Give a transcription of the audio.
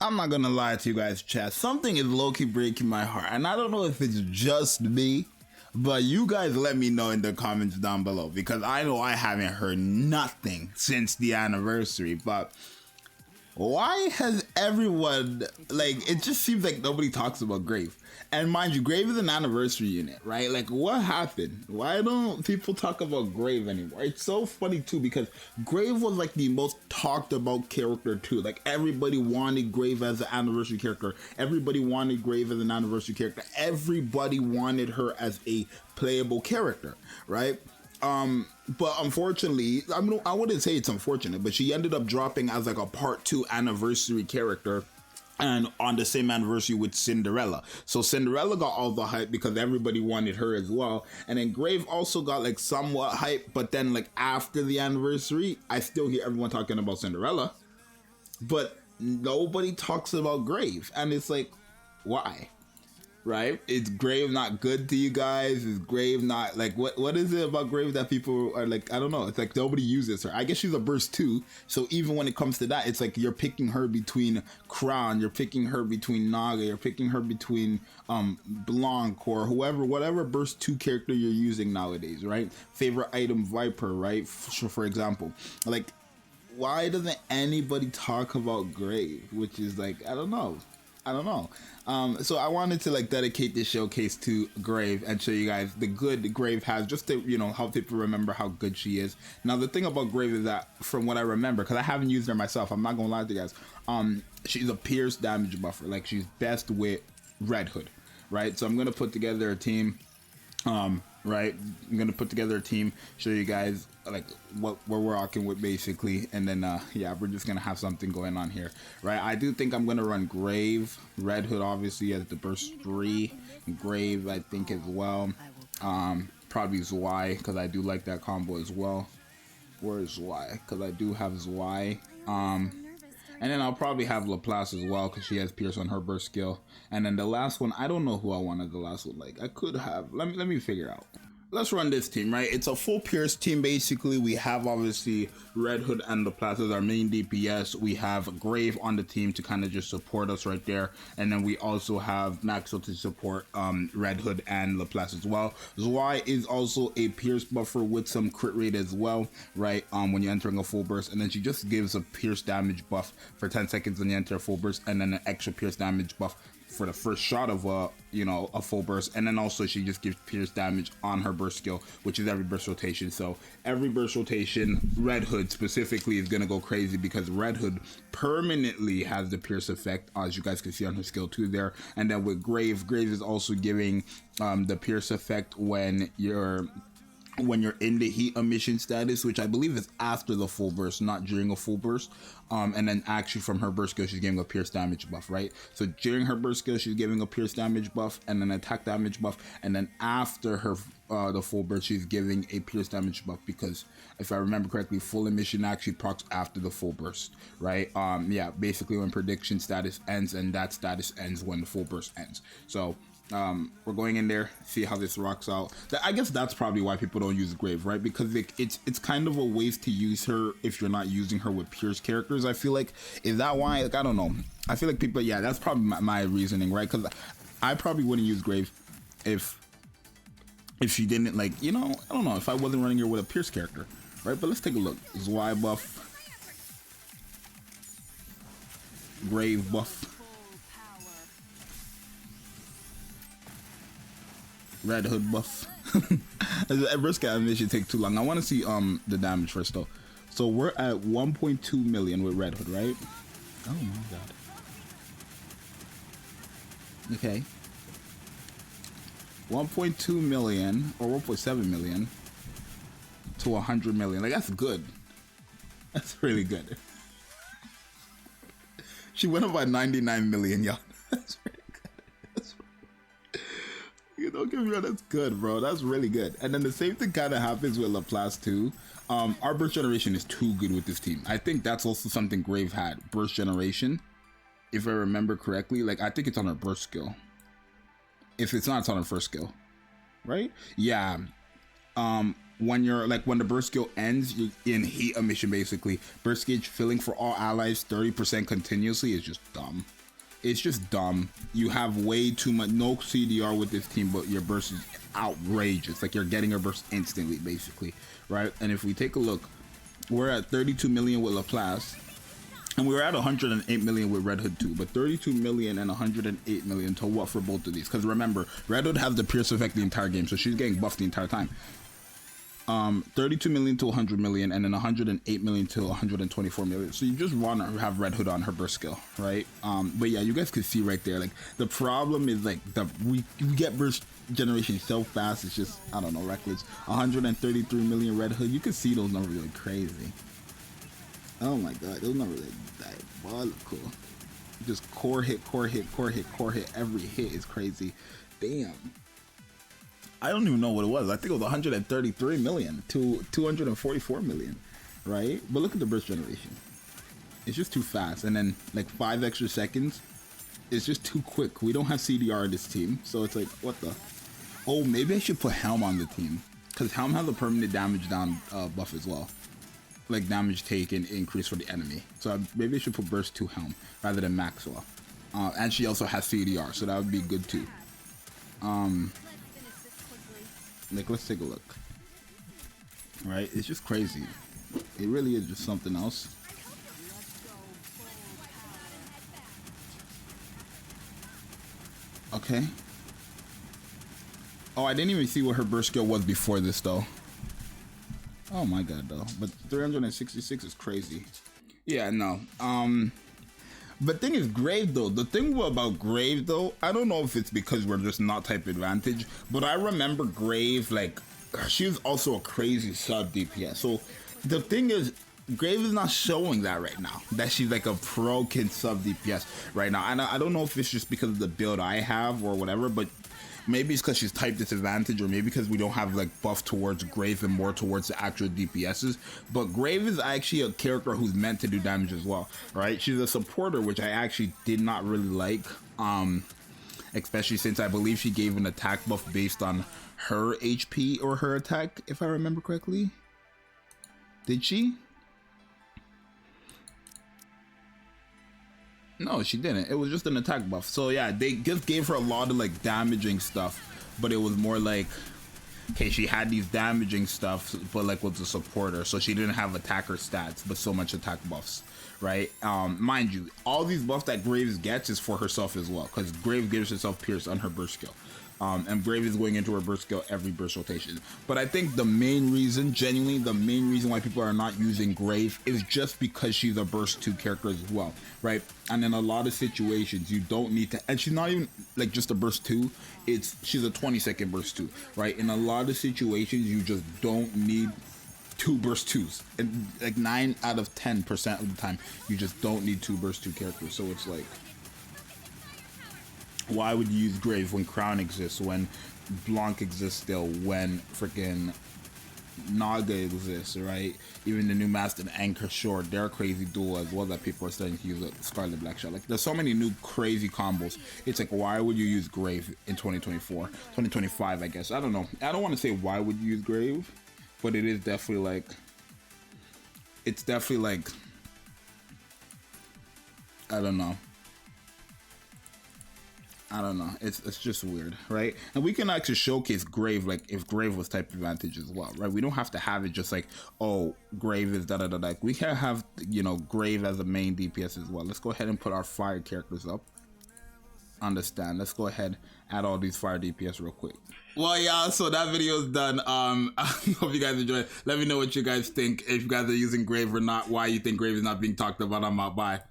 I'm not gonna lie to you guys, chat. Something is low-key breaking my heart, and I don't know if it's just me, but you guys let me know in the comments down below, because I know I haven't heard nothing since the anniversary. But why has everyone, like, it just seems like nobody talks about Grave. And mind you, Grave is an anniversary unit, right? Like, what happened? Why don't people talk about Grave anymore? It's so funny too, because Grave was like the most talked about character too. Like, everybody wanted Grave as an anniversary character. Everybody wanted Grave as an anniversary character. Everybody wanted her as a playable character, right? But unfortunately, I wouldn't say it's unfortunate, but she ended up dropping as like a part 2 anniversary character, and on the same anniversary with Cinderella. So Cinderella got all the hype because everybody wanted her as well. And then Grave also got like somewhat hype, but then like after the anniversary, I still hear everyone talking about Cinderella, but nobody talks about Grave. And it's like, why? Right? Is Grave not good to you guys? Is Grave not like, what is it about Grave that people are like, I don't know, it's like nobody uses her. I guess she's a burst too, so even when it comes to that, it's like you're picking her between Crown, you're picking her between Naga, you're picking her between Blanc or whoever, whatever burst 2 character you're using nowadays, right? Favorite item Viper, right? For example, like, why doesn't anybody talk about Grave? Which is like, I don't know. So I wanted to like dedicate this showcase to Grave and show you guys the good Grave has, just to, you know, help people remember how good she is. Now the thing about Grave is that, from what I remember, because I haven't used her myself, I'm not gonna lie to you guys, she's a pierce damage buffer. Like, she's best with Red Hood, right? So I'm gonna put together a team, right? I'm gonna put together a team, show you guys like what we're rocking with basically, and then yeah, we're just gonna have something going on here, right? I do think I'm gonna run Grave, Red Hood obviously as the burst 3, Grave I think as well, probably Zwei, because I do like that combo as well. Where is Zwei? Because I do have Zwei. And then I'll probably have Laplace as well, because she has Pierce on her burst skill. And then the last one, I don't know who I wanted the last one. Like, I could have, let me figure out. Let's run this team, right? It's a full Pierce team, basically. We have, obviously, Red Hood and Laplace as our main DPS. We have Grave on the team to kind of just support us right there. And then we also have Maxwell to support Red Hood and Laplace as well. Zwei is also a Pierce buffer with some crit rate as well, right? When you're entering a full burst. And then she just gives a Pierce damage buff for 10 seconds when you enter a full burst, and then an extra Pierce damage buff for the first shot of a full burst. And then also she just gives pierce damage on her burst skill, which is every burst rotation. So every burst rotation, Red Hood specifically is gonna go crazy, because Red Hood permanently has the pierce effect, as you guys can see on her skill 2 there. And then with Grave is also giving the pierce effect when you're in the heat emission status, which I believe is after the full burst, not during a full burst. And then actually from her burst skill, she's giving a pierce damage buff, right? So during her burst skill, she's giving a pierce damage buff and an attack damage buff, and then after her the full burst, she's giving a pierce damage buff, because if I remember correctly, full emission actually procs after the full burst, right? Yeah, basically when prediction status ends, and that status ends when the full burst ends. So we're going in there, see how this rocks out. I guess that's probably why people don't use Grave, right? Because it's kind of a waste to use her if you're not using her with Pierce characters, I feel like. Is that why? Like, I don't know. I feel like people, yeah, that's probably my reasoning, right? Because I probably wouldn't use Grave if she didn't, like, you know, I don't know, if I wasn't running her with a Pierce character, right? But let's take a look. Zwei buff, Grave buff, Red Hood buff. Risk animation take too long. I want to see the damage first though. So we're at 1.2 million with Red Hood, right? Oh my god. Okay. 1.2 million or 1.7 million to 100 million. Like, that's good. That's really good. She went up by 99 million, y'all. That's really good. Don't get me wrong, that's good, bro. That's really good. And then the same thing kind of happens with Laplace too. Our burst generation is too good with this team. I think that's also something Grave had. Burst generation, if I remember correctly. Like, I think it's on her burst skill. If it's not, it's on her first skill, right? Yeah. when you're like, when the burst skill ends, you're in heat emission basically. Burst gauge filling for all allies 30% continuously is just dumb. It's just dumb. You have way too much, no CDR with this team, but your burst is outrageous. Like, you're getting your burst instantly basically, right? And if we take a look, we're at 32 million with Laplace, and we were at 108 million with Red Hood too, but 32 million and 108 million to what for both of these? Because remember, Red Hood has the Pierce effect the entire game, so she's getting buffed the entire time. 32 million to 100 million, and then 108 million to 124 million. So you just want to have Red Hood on her burst skill, right? But yeah, you guys could see right there, like, the problem is like we get burst generation so fast, it's just, I don't know, reckless. 133 million Red Hood. You can see those numbers really crazy. Oh my god, those numbers are diabolical. Just core hit, core hit, core hit, core hit. Every hit is crazy. Damn. I don't even know what it was. I think it was 133 million to 244 million, right? But look at the burst generation. It's just too fast. And then like 5 extra seconds, it's just too quick. We don't have CDR in this team, so it's like, what the? Oh, maybe I should put Helm on the team, because Helm has a permanent damage down buff as well. Like damage taken increase for the enemy. So maybe I should put burst to Helm rather than Maxwell. And she also has CDR, so that would be good too. Like, let's take a look. Right, it's just crazy. It really is just something else. Okay. Oh, I didn't even see what her burst skill was before this though. Oh my god though. But 366 is crazy. Yeah, no. But thing is, Grave though, the thing about Grave though, I don't know if it's because we're just not type advantage, but I remember Grave, like, she was also a crazy sub DPS. So the thing is, Grave is not showing that right now, that she's like a pro kid sub DPS right now. And I don't know if it's just because of the build I have or whatever, but maybe it's because she's type disadvantage, or maybe because we don't have like buff towards Grave and more towards the actual DPSs. But Grave is actually a character who's meant to do damage as well, right? She's a supporter, which I actually did not really like, especially since I believe she gave an attack buff based on her HP or her attack, if I remember correctly. Did she? No, she didn't. It was just an attack buff. So yeah, they just gave her a lot of like damaging stuff, but it was more like, okay, she had these damaging stuff, but like was a supporter, so she didn't have attacker stats, but so much attack buffs, right? Mind you, all these buffs that Graves gets is for herself as well, because Graves gives herself Pierce on her burst skill. And Brave is going into her burst skill every burst rotation. But I think the main reason, genuinely, the main reason why people are not using Grave is just because she's a burst 2 character as well, right? And in a lot of situations, you don't need to, and she's not even like just a burst 2, she's a 20-second burst 2, right? In a lot of situations, you just don't need 2 burst 2s. And like 9 out of 10% of the time, you just don't need 2 burst 2 characters. So it's like, why would you use Grave when Crown exists, when Blanc exists still, when freaking Naga exists, right? Even the new Master and Anchor Short, they're a crazy duo as well that people are starting to use Scarlet Blackshot. Like, there's so many new crazy combos. It's like, why would you use Grave in 2024? 2025, I guess. I don't know. I don't want to say why would you use Grave, but it is definitely like, it's definitely like, I don't know. It's just weird, right? And we can actually showcase Grave, like if Grave was type advantage as well, right? We don't have to have it just like, oh, Grave is da-da-da-da. Like, we can have, you know, Grave as a main DPS as well. Let's go ahead and put our fire characters up. Understand. Let's go ahead, add all these fire DPS real quick. Well, yeah, so that video is done. I hope you guys enjoyed. Let me know what you guys think. If you guys are using Grave or not, why you think Grave is not being talked about. I'm out. Bye.